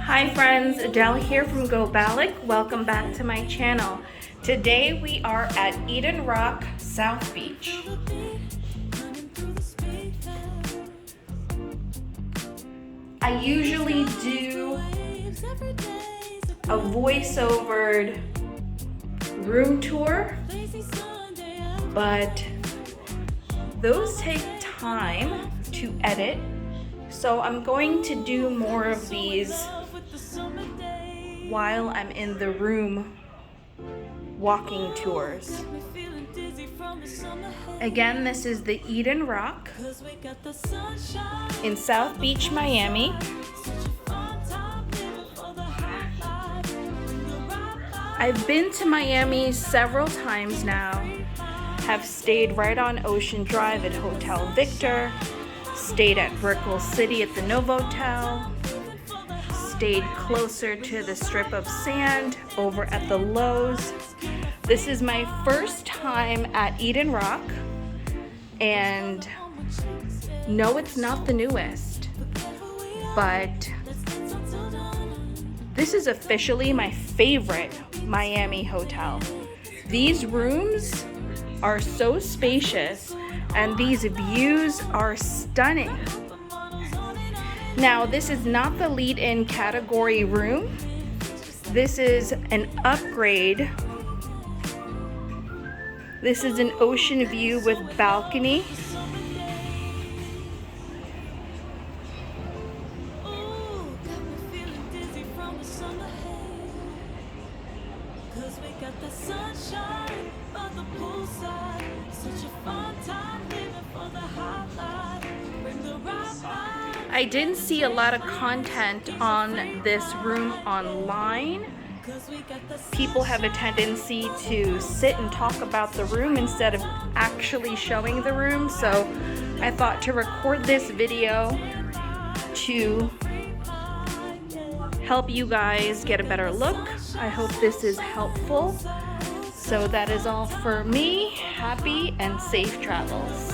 Hi friends, Adele here from Go Balik. Welcome back to my channel. Today we are at Eden Rock, South Beach. I usually do a voiceovered room tour, but those take time to edit. So I'm going to do more of these while I'm in the room walking tours. Again, this is the Eden Rock in South Beach, Miami. I've been to Miami several times now. Have stayed right on Ocean Drive at Hotel Victor, stayed at Brickell City at the Novotel, stayed closer to the strip of sand over at the Lowe's. This is my first time at Eden Rock, and no, it's not the newest, but this is officially my favorite Miami hotel. These rooms are so spacious and these views are stunning. Now, this is not the lead-in category room. This is an upgrade. This is an ocean view with balcony. I didn't see a lot of content on this room online. People have a tendency to sit and talk about the room instead of actually showing the room, so I thought to record this video to help you guys get a better look. I hope this is helpful. So that is all for me. Happy and safe travels.